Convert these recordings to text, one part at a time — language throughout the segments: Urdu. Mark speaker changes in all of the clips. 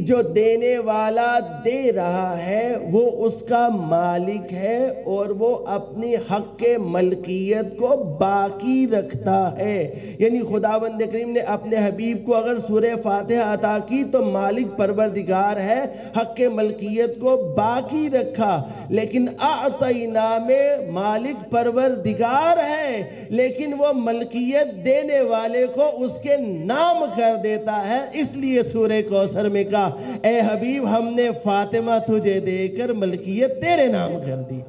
Speaker 1: جو دینے والا دے رہا ہے وہ اس کا مالک ہے اور وہ اپنی حق کے ملکیت کو باقی رکھتا ہے. یعنی خداوند کریم نے اپنے حبیب کو اگر سورہ فاتحہ عطا کی تو مالک پروردگار ہے, حق کے ملکیت کو باقی رکھا. لیکن اعطینا میں مالک پروردگار ہے لیکن وہ ملکیت دینے والے کو اس کے نام کر دیتا ہے. اس لیے سورہ کوثر میں کہا اے حبیب ہم نے فاطمہ تجھے دے کر ملکیت تیرے نام کر دی.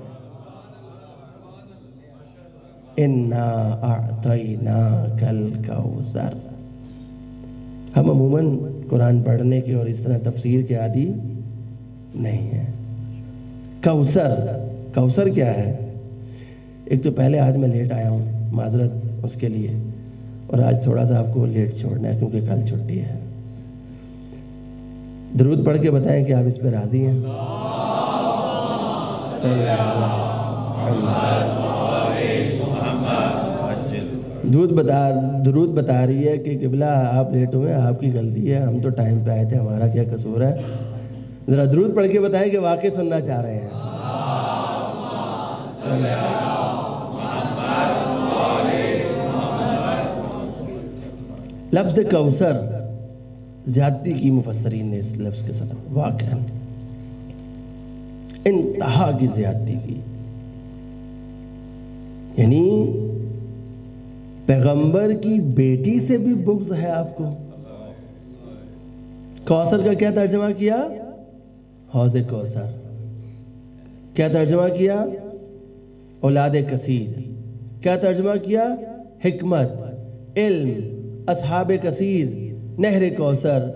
Speaker 1: اِنَّا أَعْطَيْنَاكَ الْكَوْثَرَ. ہم عموماً قرآن پڑھنے کے اور اس طرح تفسیر کے عادی نہیں ہیں. کوثر, کوثر کیا ہے؟ ایک تو پہلے آج میں لیٹ آیا ہوں, معذرت اس کے لیے, اور آج تھوڑا سا آپ کو لیٹ چھوڑنا ہے کیونکہ کل چھٹی ہے. درود پڑھ کے بتائیں کہ آپ اس پہ راضی ہیں. درود بتا رہی ہے کہ قبلہ آپ لیٹ ہوئے, آپ کی غلطی ہے, ہم تو ٹائم پہ آئے تھے, ہمارا کیا قصور ہے. ذرا درود پڑھ کے بتائیں کہ واقعی سننا چاہ رہے ہیں. لفظ کوثر زیادتی کی مفسرین نے اس لفظ کے ساتھ, واقعا انتہا کی زیادتی کی. یعنی پیغمبر کی بیٹی سے بھی بغض ہے آپ کو. کوثر کا کیا ترجمہ کیا؟ حوض کوثر. کیا ترجمہ کیا؟ اولاد کثیر. کیا ترجمہ کیا؟ حکمت, علم, اصحاب کثیر, نہر کوثر.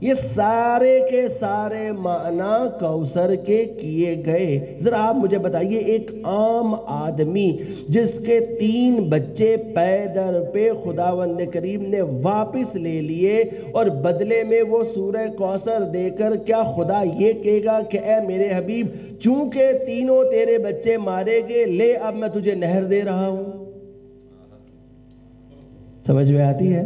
Speaker 1: یہ سارے کے سارے معنی کوثر کے کیے گئے. ذرا آپ مجھے بتائیے, ایک عام آدمی جس کے 3 بچے پے در پہ خداوند کریم نے واپس لے لیے اور بدلے میں وہ سورہ کوثر دے کر, کیا خدا یہ کہے گا کہ اے میرے حبیب چونکہ تینوں تیرے بچے مارے گئے, لے اب میں تجھے نہر دے رہا ہوں؟ سمجھ میں آتی ہے؟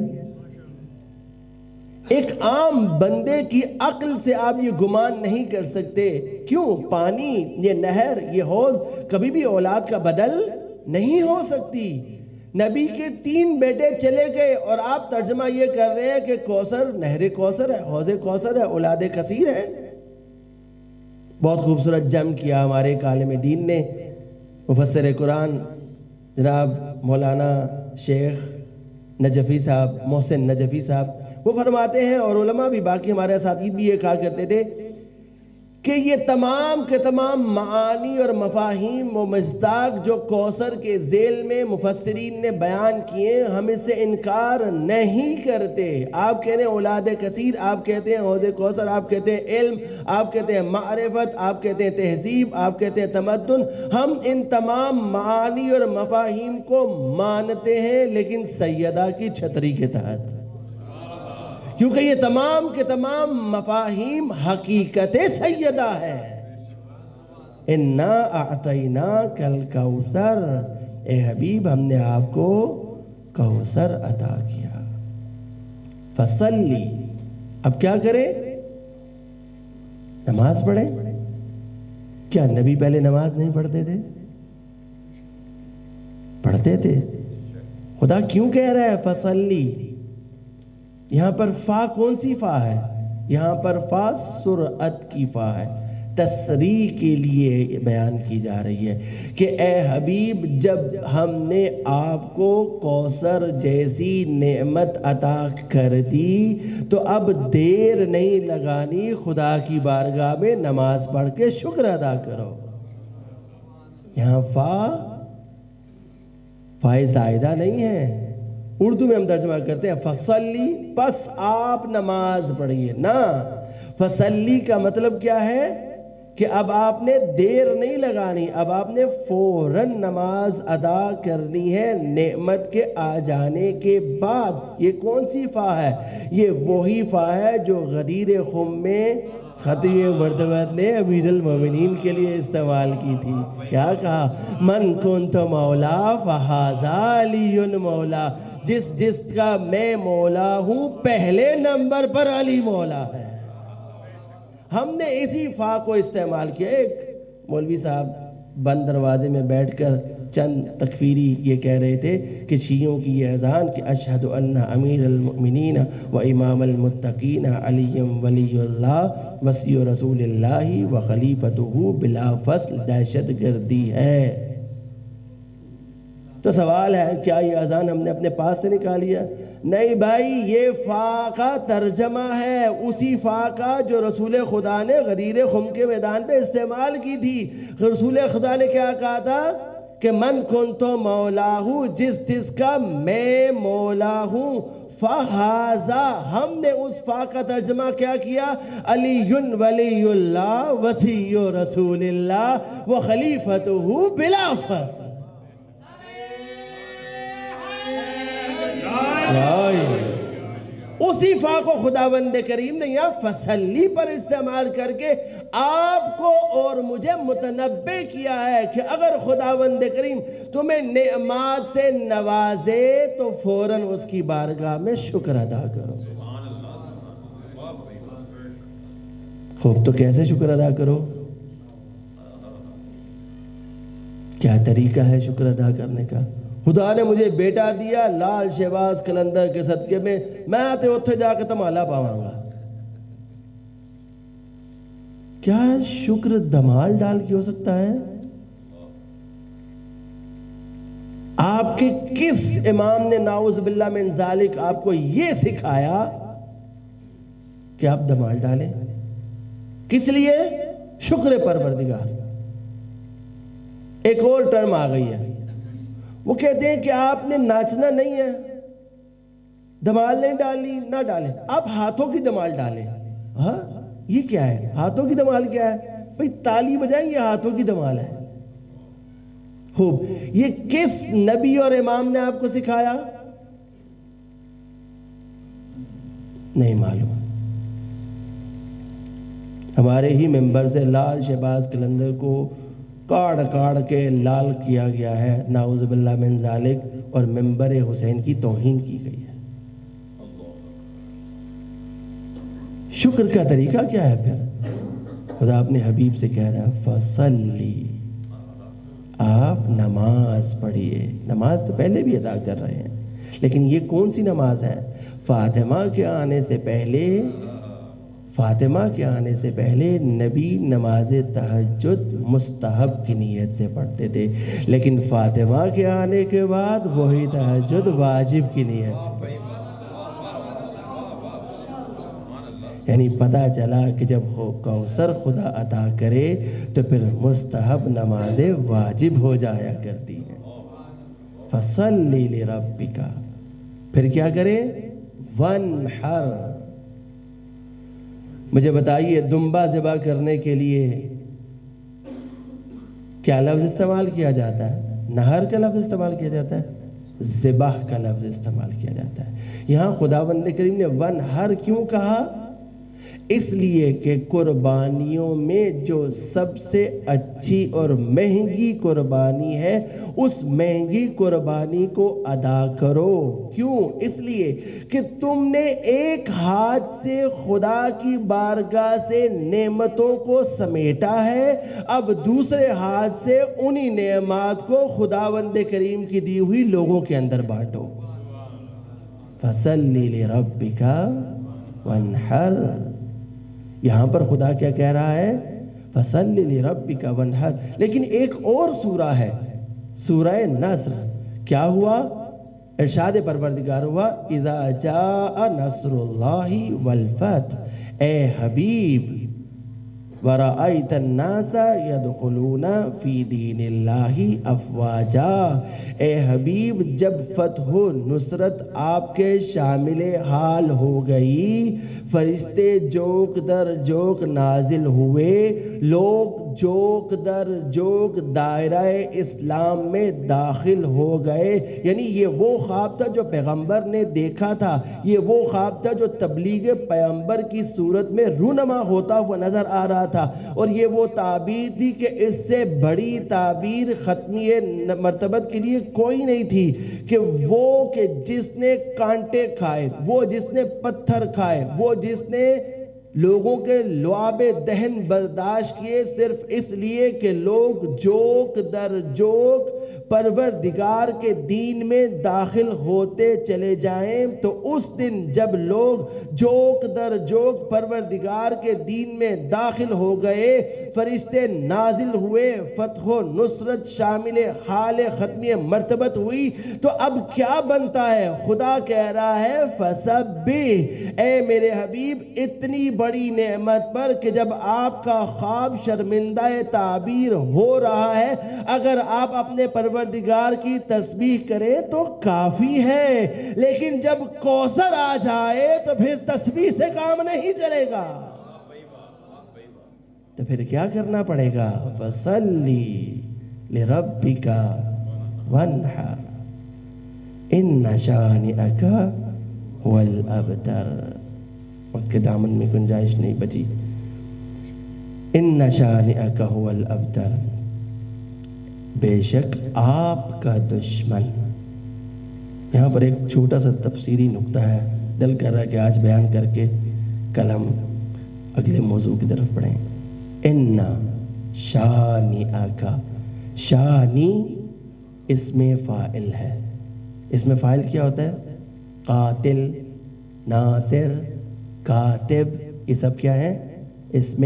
Speaker 1: ایک عام بندے کی عقل سے آپ یہ گمان نہیں کر سکتے. کیوں؟ پانی, یہ نہر, یہ حوض کبھی بھی اولاد کا بدل نہیں ہو سکتی. نبی کے 3 بیٹے چلے گئے اور آپ ترجمہ یہ کر رہے ہیں کہ کوثر نہر کوثر ہے, حوض کوثر ہے, اولاد کثیر ہے. بہت خوبصورت جمع کیا ہمارے ایک عالم دین نے, مفسر قرآن جناب مولانا شیخ نجفی صاحب, محسن نجفی صاحب. وہ فرماتے ہیں, اور علماء بھی, باقی ہمارے اساتذہ بھی یہ کہا کرتے تھے کہ یہ تمام کے تمام معانی اور مفاہیم و مصداق جو کوثر کے ذیل میں مفسرین نے بیان کیے, ہم اس سے انکار نہیں کرتے. آپ کہتے ہیں اولاد کثیر, آپ کہتے ہیں حوض کوثر, آپ کہتے ہیں علم, آپ کہتے ہیں معرفت, آپ کہتے ہیں تہذیب, آپ کہتے ہیں تمدن. ہم ان تمام معانی اور مفاہیم کو مانتے ہیں, لیکن سیدہ کی چھتری کے تحت, کیونکہ یہ تمام کے تمام مفاہیم حقیقت سیدہ ہے. اِنَّا أَعْطَيْنَاكَ الْكَوْثَرَ. اے حبیب ہم نے آپ کو کوثر عطا کیا. فَصَلِّ. اب کیا کرے؟ نماز پڑھے. کیا نبی پہلے نماز نہیں پڑھتے تھے؟ پڑھتے تھے. خدا کیوں کہہ رہا ہے فَصَلِّ؟ یہاں پر فا کون سی فا ہے؟ یہاں پر فا سرعت کی فا ہے, تسریع کے لیے بیان کی جا رہی ہے کہ اے حبیب جب ہم نے آپ کو کوثر جیسی نعمت عطا کر دی تو اب دیر نہیں لگانی, خدا کی بارگاہ میں نماز پڑھ کے شکر ادا کرو. یہاں فائے زائدہ نہیں ہے. اردو میں ہم ترجمہ کرتے ہیں فصلی, پس آپ نماز پڑھیے نا. فصلی کا مطلب کیا ہے کہ اب آپ نے دیر نہیں لگانی, اب آپ نے فوراً نماز ادا کرنی ہے نعمت کے آ جانے کے بعد. یہ کون سی فا ہے؟ یہ وہی فا ہے جو غدیر خم میں خطیب مرتبت نے امیر المومنین کے لیے استعمال کی تھی. کیا کہا؟ من کنت مولا فہذا علی مولا. جس کا میں مولا ہوں پہلے نمبر پر علی مولا ہے. ہم نے اسی فا کو استعمال کیا. ایک مولوی صاحب بند دروازے میں بیٹھ کر چند تکفیری یہ کہہ رہے تھے کہ شیعوں کی یہ اذان کہ اشہد ان امیر المؤمنین و امام المتقین علی ولی اللہ وصی رسول اللہ و خلیفتہ بلا فصل دہشت گردی ہے. تو سوال ہے کیا یہ اذان ہم نے اپنے پاس سے نکالی ہے؟ نہیں بھائی، یہ فا کا ترجمہ ہے اسی فا کا جو رسول خدا نے غدیر خم کے میدان پہ استعمال کی تھی. رسول خدا نے کیا کہا تھا کہ من کنتو مولا ہوں، جس کا میں مولا ہوں، فہذا، ہم نے اس فا کا ترجمہ کیا کیا؟ علی ولی اللہ وصی رسول اللہ و خلیفتہ بلا فصل. اسی فا کو خداوند کریم نے یہاں فصلی پر استعمال کر کے آپ کو اور مجھے متنبع کیا ہے کہ اگر خداوند کریم تمہیں نعمات سے نوازے تو فوراً اس کی بارگاہ میں شکر ادا کرو. خوب، تو کیسے شکر ادا کرو؟ کیا طریقہ ہے شکر ادا کرنے کا؟ خدا نے مجھے بیٹا دیا، لال شہباز قلندر کے صدقے میں میں تے اتھے جا کے تمالا پاواں گا. کیا شکر دمال ڈال کے ہو سکتا ہے؟ آپ کے کس امام نے نعوذ باللہ من ذالک آپ کو یہ سکھایا کہ آپ دمال ڈالیں؟ کس لیے؟ شکر پروردگار. ایک اور ٹرم آ گئی ہے، وہ کہتے ہیں کہ آپ نے ناچنا نہیں ہے، دمال نہیں ڈالی، نہ ڈالیں، آپ ہاتھوں کی دمال ڈالیں. ہاں، یہ کیا ہے؟ ہاتھوں کی دمال کیا ہے؟ بھئی تالی بجائیں، یہ ہاتھوں کی دمال ہے. خوب، یہ کس نبی اور امام نے آپ کو سکھایا؟ نہیں معلوم. ہمارے ہی ممبر سے لال شہباز قلندر کو کاڑ کے لال کیا گیا ہے، نعوذ باللہ من ذالک، اور ممبر حسین کی توہین کی گئی ہے. شکر کا طریقہ کیا ہے پھر؟ خدا اپنے حبیب سے کہہ رہا ہے فصلی، آپ نماز پڑھیے. نماز تو پہلے بھی ادا کر رہے ہیں، لیکن یہ کون سی نماز ہے؟ فاطمہ کے آنے سے پہلے نبی نماز تہجد مستحب کی نیت سے پڑھتے تھے، لیکن فاطمہ کے آنے کے بعد وہی تہجد واجب کی نیت سے. یعنی پتہ چلا کہ جب کوثر خدا عطا کرے تو پھر مستحب نمازیں واجب ہو جایا کرتی ہیں. فصلی لربک، پھر کیا کرے؟ وانحر. مجھے بتائیے دمبا ذبح کرنے کے لیے کیا لفظ استعمال کیا جاتا ہے؟ نہر کا لفظ استعمال کیا جاتا ہے، ذبح کا لفظ استعمال کیا جاتا ہے. یہاں خداوند کریم نے وانحر کیوں کہا؟ اس لیے کہ قربانیوں میں جو سب سے اچھی اور مہنگی قربانی ہے اس مہنگی قربانی کو ادا کرو. کیوں؟ اس لیے کہ تم نے ایک ہاتھ سے خدا کی بارگاہ سے نعمتوں کو سمیٹا ہے، اب دوسرے ہاتھ سے انہی نعمات کو خداوند کریم کی دی ہوئی لوگوں کے اندر بانٹو. فصلی لربک وانحر. یہاں پر خدا کیا کہہ رہا ہے؟ فصلی لربک وانحر. لیکن ایک اور سورہ ہے، سورہ نصر. کیا ہوا؟ ارشاد پروردگار ہوا اذا جاء نصر اللہ والفتح. اے حبیب، وَرَأَيْتَ النَّاسَ يَدْخُلُونَ فِي دِينِ اللَّهِ أَفْوَاجًا. اے حبیب، جب فتح و نصرت آپ کے شامل حال ہو گئی، فرشتے جوک در جوک نازل ہوئے، لوگ جوک در جوک دائرہ اسلام میں داخل ہو گئے. یعنی یہ وہ خواب تھا جو پیغمبر نے دیکھا تھا، یہ وہ خواب تھا جو تبلیغ پیغمبر کی صورت میں رونما ہوتا ہوا نظر آ رہا تھا، اور یہ وہ تعبیر تھی کہ اس سے بڑی تعبیر ختمی مرتبت کے لیے کوئی نہیں تھی کہ وہ جس نے کانٹے کھائے، وہ جس نے پتھر کھائے، وہ جس نے لوگوں کے لعاب دہن برداشت کیے صرف اس لیے کہ لوگ جوک در جوک پروردگار کے دین میں داخل ہوتے چلے جائیں، تو اس دن جب لوگ جوک در جوک پروردگار کے دین میں داخل ہو گئے، فرشتے نازل ہوئے، فتح و نصرت شامل حال ختمی مرتبت ہوئی، تو اب کیا بنتا ہے؟ خدا کہہ رہا ہے فَسَبِّحْ، اے میرے حبیب اتنی بڑی نعمت پر کہ جب آپ کا خواب شرمندہ تعبیر ہو رہا ہے، اگر آپ اپنے پروردگار کی تسبیح کریں تو کافی ہے، لیکن جب کوثر آ جائے تو پھر تسبیح سے کام نہیں چلے گا، تو پھر کیا کرنا پڑے گا؟ فَصَلِّ لِرَبِّكَ وَانْحَرْ إِنَّ شَانِئَكَ هُوَ الْأَبْتَرُ۔ وقت کے دامن میں گنجائش نہیں بچی۔ إِنَّ شَانِئَكَ هُوَ الْأَبْتَرُ، بے شک آپ کا دشمن۔ یہاں پر ایک چھوٹا سا تفسیری نقطہ ہے، دل کر رہا ہے کہ آج بیان کر کے کل ہم اگلے موضوع کی طرف پڑھیں۔ اِنَّ شَانِئَكَ، شانی اسم فاعل ہے۔ اسم فاعل کیا ہوتا ہے؟ قاتل، ناصر، کاتب، یہ سب کیا ہے؟ اسم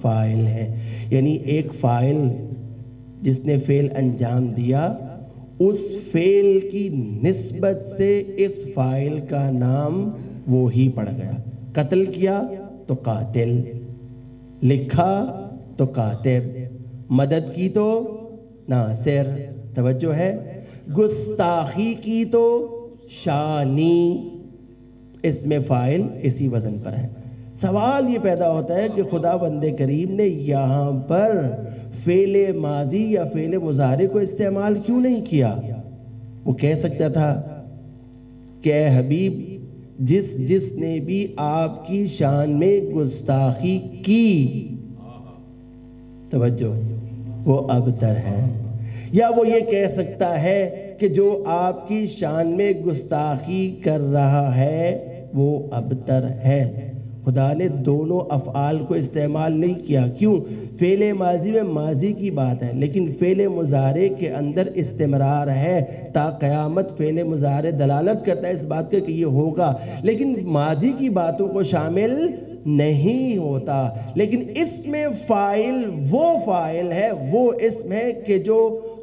Speaker 1: فاعل ہے۔ یعنی ایک فاعل جس نے فعل انجام دیا، اس فعل کی نسبت سے اس فاعل کا نام وہی پڑ گیا۔ قتل کیا تو قاتل، لکھا تو کاتب، مدد کی تو ناصر، توجہ ہے، گستاخی کی تو شانی، اسم فاعل اسی وزن پر ہے۔ سوال یہ پیدا ہوتا ہے کہ خدا بندے کریم نے یہاں پر فعل ماضی یا فعل مضارع کو استعمال کیوں نہیں کیا؟ وہ کہہ سکتا تھا کہ اے حبیب جس نے بھی آپ کی شان میں گستاخی کی، توجہ، وہ ابتر ہے۔ یا وہ یہ کہہ سکتا ہے کہ جو آپ کی شان میں گستاخی کر رہا ہے وہ ابتر ہے۔ خدا نے دونوں افعال کو استعمال نہیں کیا، کیوں؟ فعل ماضی میں ماضی کی بات ہے، لیکن فعل مضارع کے اندر استمرار ہے، تا قیامت فعل مضارع دلالت کرتا ہے اس بات کا کہ یہ ہوگا، لیکن ماضی کی باتوں کو شامل نہیں ہوتا۔ لیکن اسم فاعل وہ فاعل ہے، وہ اسم ہے کہ جو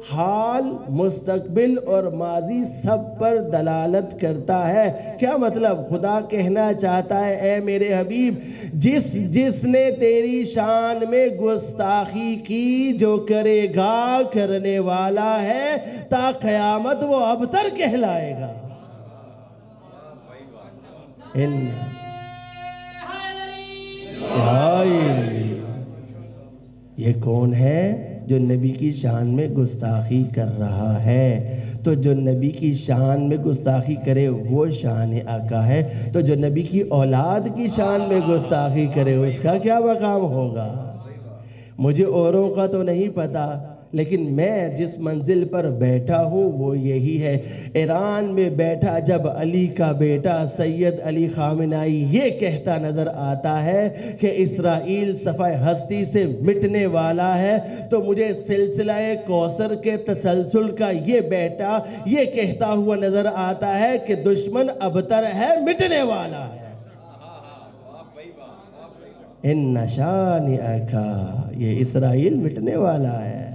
Speaker 1: حال، مستقبل اور ماضی سب پر دلالت کرتا ہے۔ کیا مطلب؟ خدا کہنا چاہتا ہے اے میرے حبیب جس نے تیری شان میں گستاخی کی، جو کرے گا کرنے والا ہے، تا قیامت وہ ابتر کہلائے گا۔ یہ کون ہے؟ جو نبی کی شان میں گستاخی کر رہا ہے۔ تو جو نبی کی شان میں گستاخی کرے وہ شان آقا ہے، تو جو نبی کی اولاد کی شان میں گستاخی کرے اس کا کیا مقام ہوگا؟ مجھے اوروں کا تو نہیں پتا، لیکن میں جس منزل پر بیٹھا ہوں وہ یہی ہے۔ ایران میں بیٹھا جب علی کا بیٹا سید علی خامنائی یہ کہتا نظر آتا ہے کہ اسرائیل صفحہ ہستی سے مٹنے والا ہے، تو مجھے سلسلہ کوثر کے تسلسل کا یہ بیٹا یہ کہتا ہوا نظر آتا ہے کہ دشمن ابتر ہے، مٹنے والا ہے۔ ان شانئک، یہ اسرائیل مٹنے والا ہے۔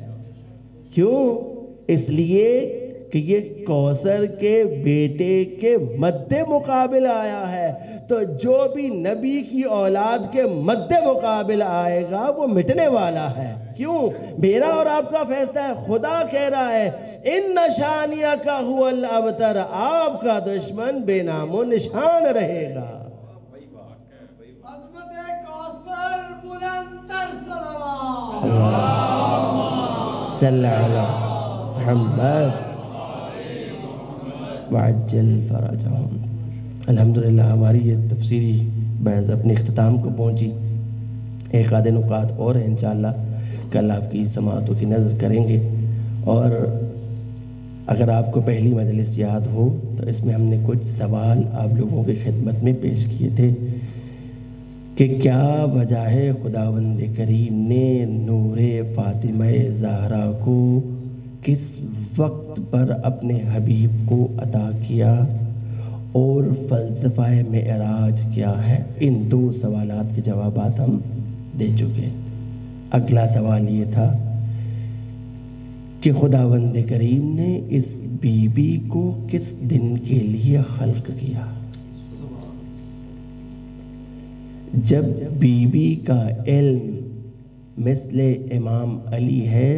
Speaker 1: کیوں؟ اس لیے کہ یہ کوثر کے بیٹے کے مد مقابل آیا ہے، تو جو بھی نبی کی اولاد کے مد مقابل آئے گا وہ مٹنے والا ہے۔ کیوں؟ میرا اور آپ کا فیصلہ ہے۔ خدا کہہ رہا ہے ان شانئک هو الابتر، آپ کا دشمن بے نام و نشان رہے گا۔ صلی علی محمد وعجل فرجہم۔ الحمدللہ ہماری یہ تفسیری بحث اپنے اختتام کو پہنچی۔ ایک آدھے نکات اور ہیں انشاءاللہ کل آپ کی سماعتوں کی نظر کریں گے، اور اگر آپ کو پہلی مجلس یاد ہو تو اس میں ہم نے کچھ سوال آپ لوگوں کی خدمت میں پیش کیے تھے۔ کہ کیا وجہ ہے خداوند کریم نے نور فاطمہ زہرا کو کس وقت پر اپنے حبیب کو عطا کیا اور فلسفہ معراج کیا ہے؟ ان دو سوالات کے جوابات ہم دے چکے۔ اگلا سوال یہ تھا کہ خداوند کریم نے اس بی بی کو کس دن کے لیے خلق کیا؟ جب بی بی کا علم مثل امام علی ہے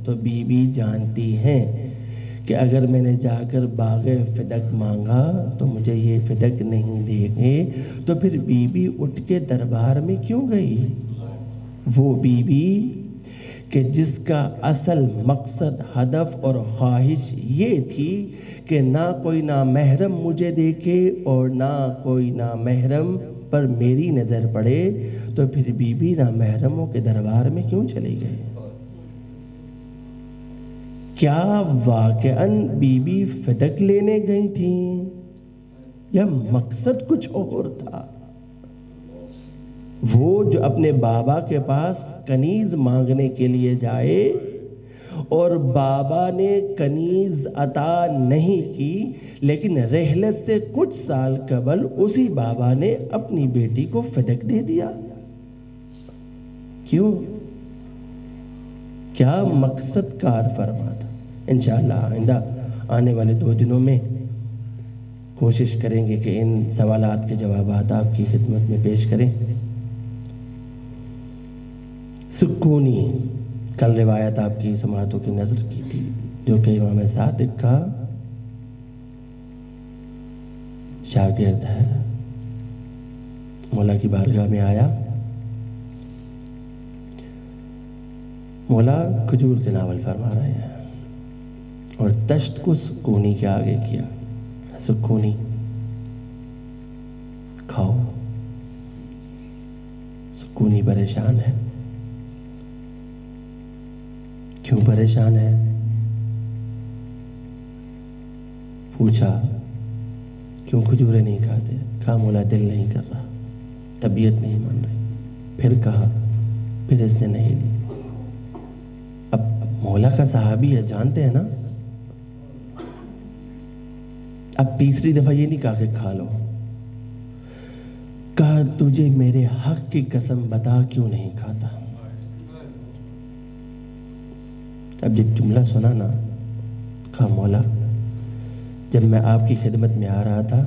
Speaker 1: تو بی بی جانتی ہیں کہ اگر میں نے جا کر باغ فدق مانگا تو مجھے یہ فدق نہیں دیں گے، تو پھر بی بی اٹھ کے دربار میں کیوں گئی؟ وہ بی بی کہ جس کا اصل مقصد، ہدف اور خواہش یہ تھی کہ نہ کوئی نامحرم مجھے دیکھے اور نہ کوئی نامحرم پر میری نظر پڑے، تو پھر بی بی نامحرموں کے دربار میں کیوں چلی گئی؟ کیا واقعاً بی بی فدق لینے گئی تھیں یا مقصد کچھ اور تھا؟ وہ جو اپنے بابا کے پاس کنیز مانگنے کے لیے جائے اور بابا نے کنیز عطا نہیں کی، لیکن رحلت سے کچھ سال قبل اسی بابا نے اپنی بیٹی کو فدق دے دیا، کیوں؟ کیا مقصد کار فرما تھا؟ انشاءاللہ آئندہ آنے والے 2 دنوں میں کوشش کریں گے کہ ان سوالات کے جوابات آپ کی خدمت میں پیش کریں۔ سکونی، کل روایت آپ کی سماعتوں کی نظر کی تھی، جو کہ امام صادق کا شاگرد ہے، مولا کی بارگاہ میں آیا، مولا کھجور تناول فرما رہے ہیں اور دشت کو سکونی کے آگے کیا، سکونی کھاؤ۔ سکونی پریشان ہے۔ کیوں پریشان ہے؟ پوچھا کیوں کھجورے نہیں کھاتے؟ کہا مولا دل نہیں کر رہا، طبیعت نہیں مان رہی۔ پھر کہا، پھر اس نے نہیں لی۔ اب مولا کا صحابی ہے، جانتے ہیں نا، اب تیسری دفعہ یہ نہیں کہا کہ کھا لو، کہا تجھے میرے حق کی قسم بتا کیوں نہیں کھاتا؟ اب جب جملہ سنا نا، کہا مولا جب میں آپ کی خدمت میں آ رہا تھا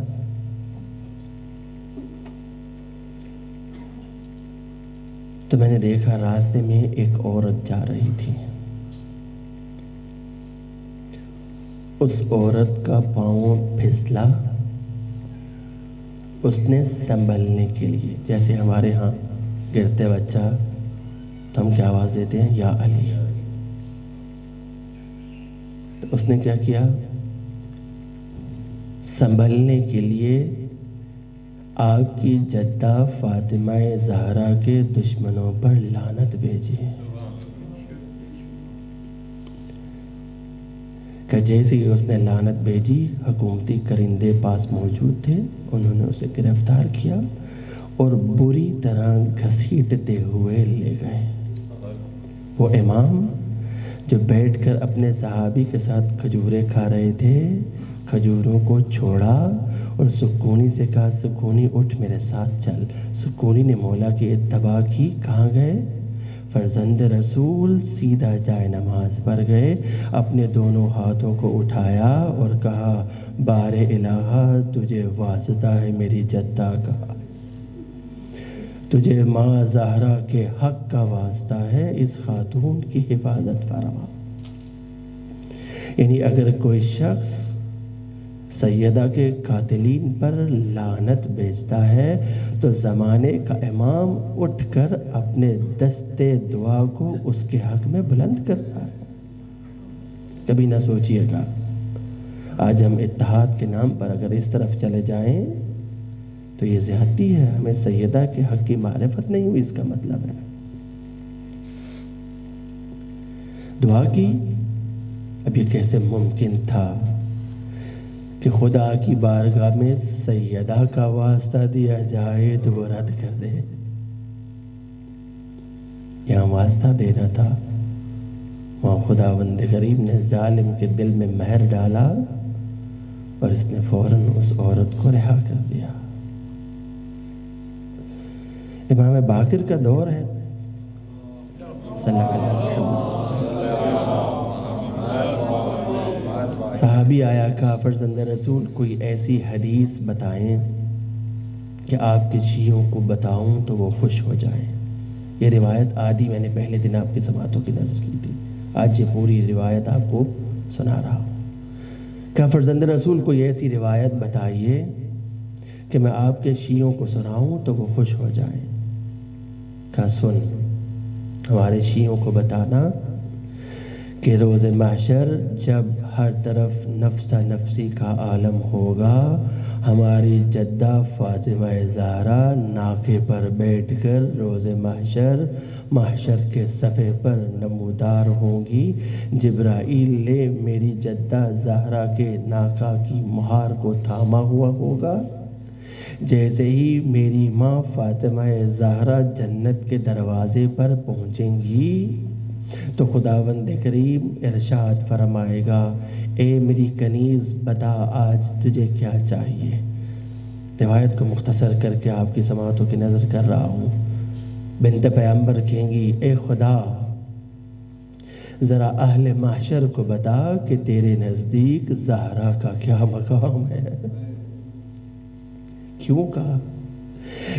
Speaker 1: تو میں نے دیکھا راستے میں ایک عورت جا رہی تھی، اس عورت کا پاؤں پھسلا، اس نے سنبھلنے کے لیے، جیسے ہمارے ہاں گرتے بچہ تو ہم کیا آواز دیتے ہیں؟ یا علی۔ تو اس نے کیا کیا؟ سنبھلنے کے لیے آپ کی جدہ فاطمہ زہرا کے دشمنوں پر لعنت بھیجی، کہ جیسے ہی اس نے لعنت بھیجی، حکومتی کرندے پاس موجود تھے، انہوں نے اسے گرفتار کیا اور بری طرح گھسیٹتے ہوئے لے گئے۔ وہ امام جو بیٹھ کر اپنے صحابی کے ساتھ کھجورے کھا رہے تھے، کھجوروں کو چھوڑا اور سکونی سے کہا سکونی اٹھ میرے ساتھ چل۔ سکونی نے مولا کی اتباع کی، کہاں گئے؟ فرزند رسول سیدھا جائے نماز پر گئے، اپنے دونوں ہاتھوں کو اٹھایا اور کہا بار الہ تجھے واسطہ ہے میری جدہ کا، تجھے ماں زہرا کے حق کا واسطہ ہے، اس خاتون کی حفاظت فرما۔ یعنی اگر کوئی شخص سیدہ کے قاتلین پر لعنت بھیجتا ہے تو زمانے کا امام اٹھ کر اپنے دستے دعا کو اس کے حق میں بلند کرتا ہے۔ کبھی نہ سوچیے گا آج ہم اتحاد کے نام پر اگر اس طرف چلے جائیں تو یہ زیادتی ہے، ہمیں سیدہ کے حق کی معرفت نہیں ہوئی، اس کا مطلب ہے۔ دعا کی، اب یہ کیسے ممکن تھا کہ خدا کی بارگاہ میں سیدہ کا واسطہ دیا جائے تو وہ رد کر دے؟ یہاں واسطہ دینا تھا، وہاں خداوند کریم نے ظالم کے دل میں مہر ڈالا اور اس نے فوراً اس عورت کو رہا کر دیا۔ امام باقر کا دور ہے، صلی اللہ علیہ وسلم۔ صحابی آیا کہا فرزند رسول کوئی ایسی حدیث بتائیں کہ آپ کے شیعوں کو بتاؤں تو وہ خوش ہو جائیں۔ یہ روایت آدھی میں نے پہلے دن آپ کی سماعتوں کی نظر کی تھی، آج یہ پوری روایت آپ کو سنا رہا ہوں۔ کہا فرزند رسول کوئی ایسی روایت بتائیے کہ میں آپ کے شیعوں کو سناؤں تو وہ خوش ہو جائیں۔ کہا سن، ہمارے شیعوں کو بتانا کہ روز محشر جب ہر طرف نفس نفسی کا عالم ہوگا، ہماری جدہ فاطمہ زہرا ناکے پر بیٹھ کر روز محشر کے صفحے پر نمودار ہوں گی۔ جبرائیل نے میری جدہ زہرا کے ناکا کی مہار کو تھاما ہوا ہوگا۔ جیسے ہی میری ماں فاطمہ زہرا جنت کے دروازے پر پہنچیں گی تو خداوند کریم ارشاد فرمائے گا، اے میری کنیز بتا آج تجھے کیا چاہیے۔ روایت کو مختصر کر کے آپ کی سماعتوں کی نظر کر رہا ہوں۔ بنت پیغمبر کہیں گی، اے خدا ذرا اہل محشر کو بتا کہ تیرے نزدیک زہرا کا کیا مقام ہے۔ کیوں کہا؟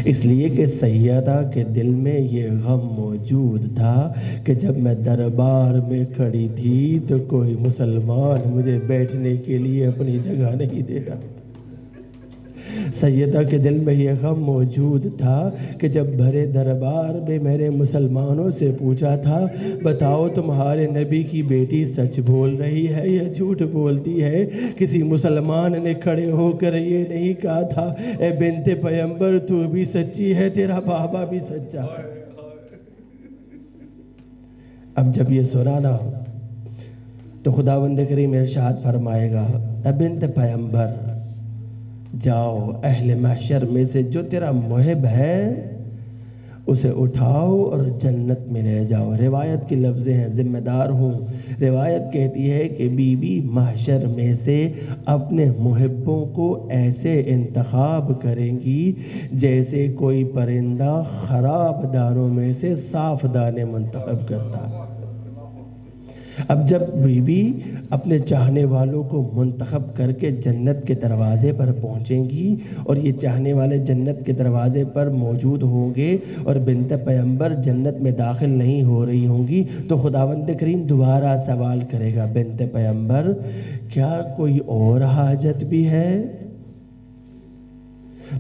Speaker 1: اس لیے کہ سیدہ کے دل میں یہ غم موجود تھا کہ جب میں دربار میں کھڑی تھی تو کوئی مسلمان مجھے بیٹھنے کے لیے اپنی جگہ نہیں دے رہا تھا۔ سیدہ کے دل میں یہ غم موجود تھا کہ جب بھرے دربار میں میرے مسلمانوں سے پوچھا تھا بتاؤ تمہارے نبی کی بیٹی سچ بول رہی ہے یا جھوٹ بولتی ہے، کسی مسلمان نے کھڑے ہو کر یہ نہیں کہا تھا اے بنت پیغمبر تو بھی سچی ہے، تیرا بابا بھی سچا ہے۔ اب جب یہ سنا نا تو خداوند کریم ارشاد فرمائے گا، اے بنت پیغمبر جاؤ اہل محشر میں سے جو تیرا محب ہے اسے اٹھاؤ اور جنت میں لے جاؤ۔ روایت کی لفظیں ہیں، ذمہ دار ہوں، روایت کہتی ہے کہ بی بی محشر میں سے اپنے محبوں کو ایسے انتخاب کریں گی جیسے کوئی پرندہ خراب دانوں میں سے صاف دانے منتخب کرتا ہے۔ اب جب بی بی اپنے چاہنے والوں کو منتخب کر کے جنت کے دروازے پر پہنچیں گی اور یہ چاہنے والے جنت کے دروازے پر موجود ہوں گے اور بنت پیغمبر جنت میں داخل نہیں ہو رہی ہوں گی تو خداوند کریم دوبارہ سوال کرے گا، بنت پیغمبر کیا کوئی اور حاجت بھی ہے؟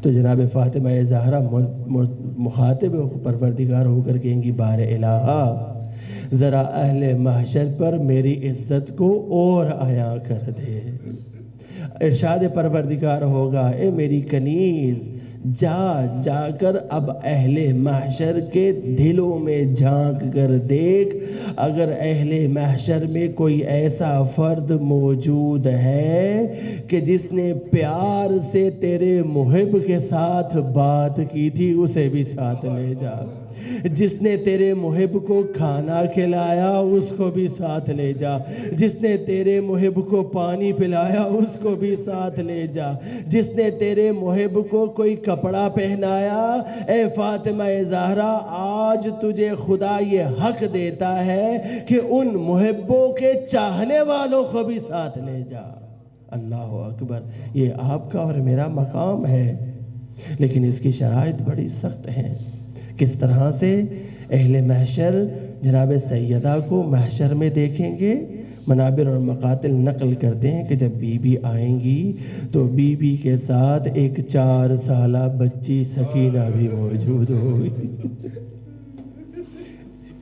Speaker 1: تو جناب فاطمہ زہرا مخاطب پروردگار ہو کر کہیں گی، بار الہ ذرا اہل محشر پر میری عزت کو اور عیاں کر دے۔ ارشاد پروردگار ہوگا، اے میری کنیز جا کر اب اہل محشر کے دلوں میں جھانک کر دیکھ، اگر اہل محشر میں کوئی ایسا فرد موجود ہے کہ جس نے پیار سے تیرے محب کے ساتھ بات کی تھی اسے بھی ساتھ لے جا، جس نے تیرے محب کو کھانا کھلایا اس کو بھی ساتھ لے جا، جس نے تیرے محب کو پانی پلایا اس کو بھی ساتھ لے جا، جس نے تیرے محب کو کوئی کپڑا پہنایا، اے فاطمہ زہرا آج تجھے خدا یہ حق دیتا ہے کہ ان محبوں کے چاہنے والوں کو بھی ساتھ لے جا۔ اللہ اکبر، یہ آپ کا اور میرا مقام ہے، لیکن اس کی شرائط بڑی سخت ہیں۔ کس طرح سے اہل محشر جناب سیدہ کو محشر میں دیکھیں گے؟ منابر اور مقاتل نقل کرتے ہیں کہ جب بی بی آئیں گی تو بی بی کے ساتھ ایک 4 سالہ بچی سکینہ بھی موجود ہوگی۔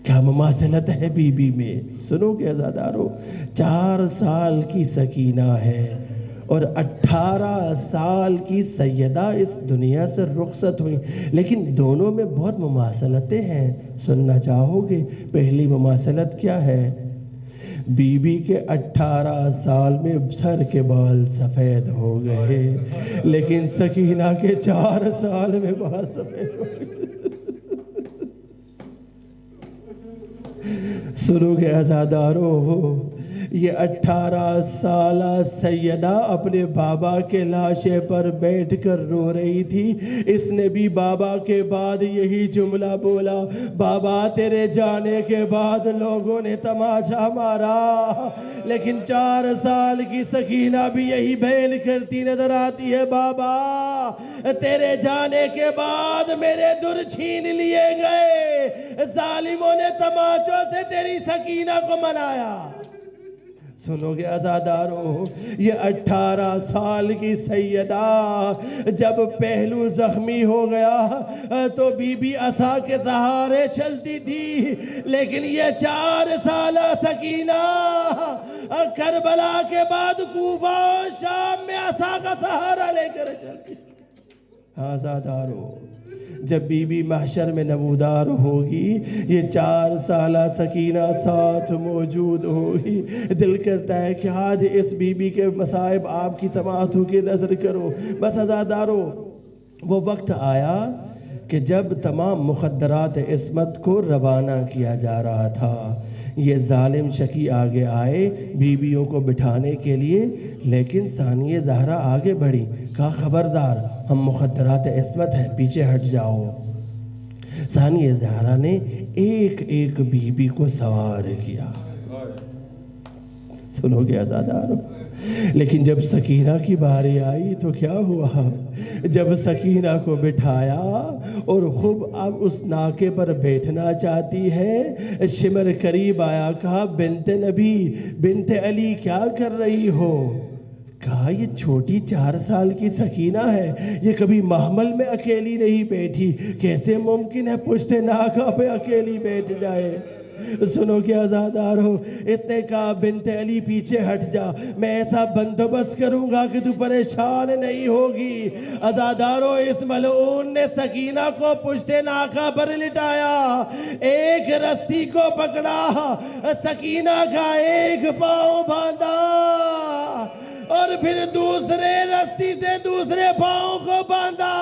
Speaker 1: کیا مماثلت ہے بی بی میں، سنو کہ عزادارو، 4 سال کی سکینہ ہے اور 18 سال کی سیدہ اس دنیا سے رخصت ہوئی، لیکن دونوں میں بہت مماثلتیں ہیں، سننا چاہو گے؟ پہلی مماثلت کیا ہے؟ بی بی کے 18 سال میں سر کے بال سفید ہو گئے، لیکن سکینہ کے 4 سال میں بال سفید ہو گئے۔ سنو گے عزادارو، یہ 18 سالہ سیدہ اپنے بابا کے لاشے پر بیٹھ کر رو رہی تھی۔ اس نے بھی بابا کے بعد یہی جملہ بولا، بابا تیرے جانے کے بعد لوگوں نے تماشا مارا، لیکن 4 سال کی سکینہ بھی یہی بیان کرتی نظر آتی ہے، بابا تیرے جانے کے بعد میرے در چھین لیے گئے، ظالموں نے تماچوں سے تیری سکینہ کو منایا۔ سنو گے عزادارو، یہ 18 سال کی سیدہ جب پہلو زخمی ہو گیا تو بی بی عصا کے سہارے چلتی تھی، لیکن یہ 4 سالہ سکینہ کربلا کے بعد کوفہ و شام میں عصا کا سہارا لے کر چلتی۔ عزادارو، جب بی بی محشر میں نمودار ہوگی، یہ 4 سالہ سکینہ ساتھ موجود ہوگی۔ دل کرتا ہے کہ آج اس بی بی کے مصائب آپ کی سماعتوں کی نظر کرو۔ بس عزادارو، وہ وقت آیا کہ جب تمام مخدرات عصمت کو روانہ کیا جا رہا تھا، یہ ظالم شکی آگے آئے بیویوں کو بٹھانے کے لیے، لیکن ثانیہ زہرا آگے بڑھی، کہا خبردار ہم مخدرات عصمت ہیں، پیچھے ہٹ جاؤ۔ ثانیہ زہرا نے ایک ایک بیوی کو سوار کیا۔ سنو گے عزادارو، لیکن جب سکینہ کی باری آئی تو کیا ہوا؟ جب سکینہ کو بٹھایا اور خوب اب اس ناکے پر بیٹھنا چاہتی ہے، شمر قریب آیا، کہا بنت نبی، بنت علی کیا کر رہی ہو؟ کہا یہ چھوٹی 4 سال کی سکینہ ہے، یہ کبھی محمل میں اکیلی نہیں بیٹھی، کیسے ممکن ہے پشت ناکہ پہ اکیلی بیٹھ جائے؟ سنو کہ عزادارو، اس نے کہا بنت علی پیچھے ہٹ جا، میں ایسا بندوبست کروں گا کہ تو پریشان نہیں ہوگی۔ عزادارو، اس ملعون نے سکینہ کو پشت ناکہ پر لٹایا، ایک رسی کو پکڑا، سکینہ کا ایک پاؤں باندھا اور پھر دوسرے رسی سے دوسرے پاؤں کو باندھا۔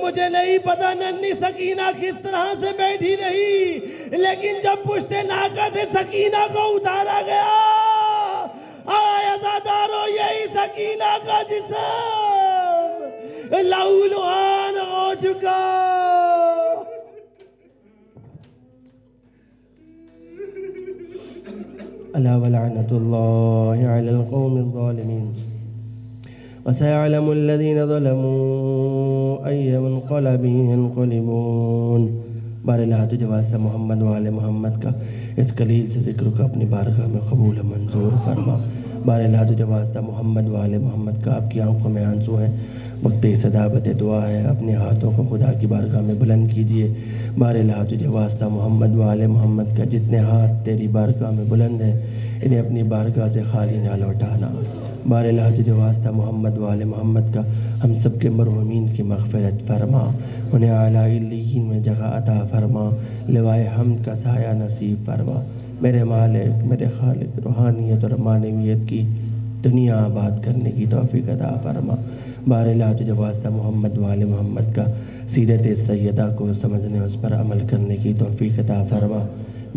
Speaker 1: مجھے نہیں پتا ننھی سکینہ کس طرح سے بیٹھی رہی، لیکن جب پشت ناکہ سے سکینہ کو اتارا گیا، آئے عزادارو، یہی سکینہ کا جسم لہو لعان ہو چکا۔ الا ولعنت اللہ علی القوم الظالمین وسيعلم الذين ظلموا أي منقلب ينقلبون۔ باراللہ تجھے واسطہ محمد و آل محمد کا اس قلیل سے ذکر کو اپنی بارگاہ میں قبول و منظور فرما۔ باراللہ تجھے واسطہ محمد و آل محمد کا آپ کی آنکھوں میں آنسو ہیں، وقت صدابت دعا ہے، اپنے ہاتھوں کو خدا کی بارگاہ میں بلند کیجئے۔ باراللہ تجھے واسطہ محمد و آل محمد کا جتنے ہاتھ تیری بارگاہ میں بلند ہیں، انہیں اپنی بارگاہ سے خالی نہ لوٹانا۔ باراللہ تجھے واسطہ محمد و آل محمد کا ہم سب کے مرحومین کی مغفرت فرما، انہیں اعلیٰ علیین میں جگہ عطا فرما، لوائے حمد کا سایہ نصیب فرما۔ میرے مالک، میرے خالق، روحانیت اور معنویت کی دنیا آباد کرنے کی توفیق عطا فرما۔ باراللہ تجھے واسطہ محمد و آل محمد کا سیرت سیدہ کو سمجھنے، اس پر عمل کرنے کی توفیق عطا فرما۔